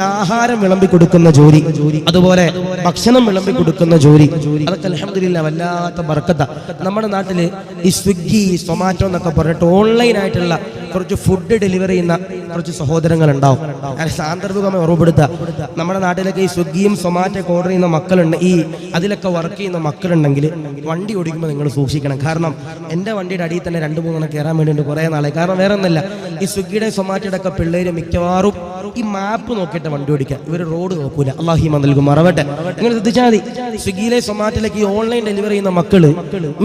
ആഹാരം വിളമ്പി കൊടുക്കുന്ന ജോലി, അതുപോലെ ഭക്ഷണം വിളമ്പി കൊടുക്കുന്ന ജോലി, അതൊക്കെ അൽഹംദുലില്ലാഹ് വല്ലാത്ത ബർക്കത്ത. നമ്മുടെ നാട്ടില് ഈ സ്വിഗ്ഗി, സൊമാറ്റോ എന്നൊക്കെ പറഞ്ഞിട്ട് ഓൺലൈൻ ആയിട്ടുള്ള കുറച്ച് ഫുഡ് ഡെലിവറി ചെയ്യുന്ന കുറച്ച് സഹോദരങ്ങൾ ഉണ്ടാവും. ഞാൻ സാന്ദർഭികമായി ഓർമ്മപ്പെടുത്തുക, നമ്മുടെ നാട്ടിലൊക്കെ ഈ സ്വിഗ്ഗിയും സൊമാറ്റോ ഒക്കെ ഓർഡർ ചെയ്യുന്ന മക്കളുണ്ട്, ഈ അതിലൊക്കെ വർക്ക് ചെയ്യുന്ന മക്കളുണ്ടെങ്കിൽ വണ്ടി ഓടിക്കുമ്പോൾ നിങ്ങൾ സൂക്ഷിക്കണം. കാരണം എൻ്റെ വണ്ടിയുടെ അടിയിൽ തന്നെ 2-3 കയറാൻ വേണ്ടിയിട്ട് കുറേ നാളെ. കാരണം വേറെ ഒന്നല്ല, ഈ സ്വിഗ്ഗിയുടെ സൊമാറ്റോയുടെ ഒക്കെ പിള്ളേര് മിക്കവാറും ഈ മാപ്പ് നോക്കിയിട്ട് വണ്ടി ഓടിക്കുക, ഇവർ റോഡ് നോക്കൂല. അല്ലാഹു നൽകും മറവട്ടെ. നിങ്ങൾ ശ്രദ്ധിച്ചാൽ മതി, സ്വിഗ്ഗിയിലെ സൊമാറ്റോയിലേക്ക് ഈ ഓൺലൈൻ ഡെലിവറി ചെയ്യുന്ന മക്കള്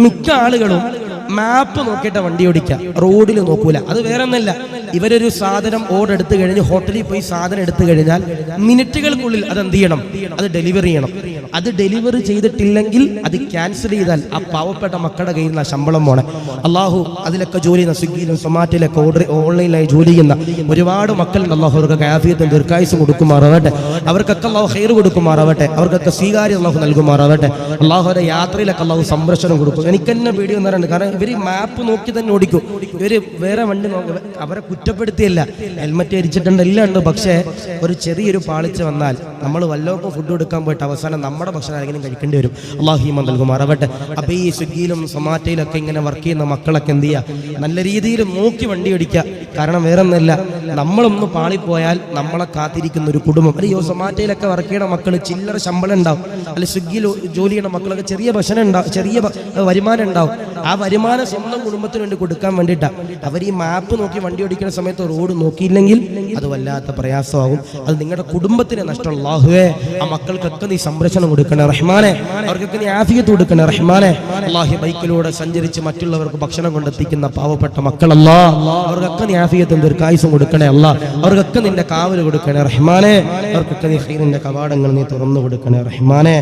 മിക്ക ആളുകളും മാപ്പ് നോക്കിയിട്ട് വണ്ടി ഓടിക്കുക, റോഡിൽ നോക്കൂല. അത് വേറെ ഒന്നല്ല, ഇവരൊരു സാധനം ഓർഡർ എടുത്തു കഴിഞ്ഞ് ഹോട്ടലിൽ പോയി സാധനം എടുത്തു കഴിഞ്ഞാൽ മിനിറ്റുകൾക്കുള്ളിൽ അത് എന്ത് ചെയ്യണം, അത് ഡെലിവറി ചെയ്യണം. അത് ഡെലിവറി ചെയ്തിട്ടില്ലെങ്കിൽ അത് ക്യാൻസൽ ചെയ്താൽ ആ പാവപ്പെട്ട മക്കളുടെ കയ്യിൽ നിന്ന് ശമ്പളം പോണേ. അള്ളാഹു അതിലൊക്കെ ജോലി ചെയ്യുന്ന സ്വിഗ്ഗിയിലും സൊമാറ്റോയിലൊക്കെ ഓൺലൈനായി ജോലി ചെയ്യുന്ന ഒരുപാട് മക്കളുണ്ട്. അള്ളാഹു അവർക്ക് ആഫിയത്തും ദീർഘായുസ്സും കൊടുക്കുമാറാവട്ടെ, അവർക്കൊക്കെ അള്ളാഹു ഖൈർ കൊടുക്കുമാറാവട്ടെ, അവർക്കൊക്കെ സ്വീകാര്യം അള്ളാഹു നൽകുമാറാവട്ടെ. അള്ളാഹുയുടെ യാത്രയിലൊക്കെ അള്ളാഹു സംരക്ഷണം കൊടുക്കും. എനിക്ക് തന്നെ പേടി വന്നിട്ടുണ്ട്, കാരണം ഇവർ മാപ്പ് നോക്കി തന്നെ ഓടിക്കും. ഇവർ വേറെ വണ്ടി നോക്കി, അവരെ കുറ്റപ്പെടുത്തിയല്ല, ഹെൽമറ്റ് അരിച്ചിട്ടുണ്ട്, എല്ലാം ഉണ്ട്. പക്ഷേ ഒരു ചെറിയൊരു പാളിച്ച വന്നാൽ നമ്മൾ വല്ലവർക്കും ഫുഡ് കൊടുക്കാൻ പോയിട്ട് അവസാനം നമ്മുടെ ഭക്ഷണം ആരെങ്കിലും കഴിക്കേണ്ടി വരും. അള്ളാഹു ഈമാൻ നൽകുമാറാവട്ടെ. അപ്പോൾ ഈ സ്വിഗ്ഗിയിലും സൊമാറ്റോയിലൊക്കെ ഇങ്ങനെ വർക്ക് ചെയ്യുന്ന മക്കളൊക്കെ എന്ത് ചെയ്യുക, നല്ല രീതിയിൽ നോക്കി വണ്ടി ഓടിക്കുക. കാരണം വേറെ ഒന്നല്ല, നമ്മളൊന്ന് പാളിപ്പോയാൽ നമ്മളെ കാത്തിരിക്കുന്ന ഒരു കുടുംബം. അല്ലയോ സൊമാറ്റോയിലൊക്കെ വർക്ക് ചെയ്യുന്ന മക്കൾ ചില്ലറ ശമ്പളം ഉണ്ടാവും, അല്ലെ സ്വിഗ്ഗിയിൽ ജോലി ചെയ്യുന്ന മക്കളൊക്കെ ചെറിയ ഭക്ഷണം ഉണ്ടാവും, ചെറിയ വരുമാനം ഉണ്ടാവും. ആ വരുമാനം സ്വന്തം കുടുംബത്തിന് വേണ്ടി കൊടുക്കാൻ വേണ്ടിയിട്ടാണ് അവർ ഈ മാപ്പ് നോക്കി വണ്ടി ഓടിക്കുന്ന സമയത്ത് റോഡ് നോക്കിയില്ലെങ്കിൽ അത് വല്ലാത്ത പ്രയാസമാകും. അത് നിങ്ങളുടെ കുടുംബത്തിന് നഷ്ടം. അല്ലാഹുവേ, ആ മക്കൾക്കൊക്കെ നീ സംരക്ഷണം കൊടുക്കണേ റഹ്മാനെ, അവർക്കൊക്കെ നീ ആഫിയത്ത് കൊടുക്കണേ റഹ്മാനെ. അല്ലാഹു ബൈക്കിലൂടെ സഞ്ചരിച്ച് മറ്റുള്ളവർക്ക് ഭക്ഷണം കൊണ്ടെത്തിക്കുന്ന പാവപ്പെട്ട മക്കളല്ലാ, അവർക്കൊക്കെ നീ ആഫിയത്തും ദീർഘായുസ്സും കൊടുക്കണേ അല്ലാ, അവർക്കൊക്കെ നിന്റെ കാവൽ കൊടുക്കണേ റഹ്മാനെ, അവർക്കൊക്കെ നീ ഖൈറിന്റെ കവാടങ്ങൾ നീ തുറന്നു കൊടുക്കണേ റഹ്മാനെ.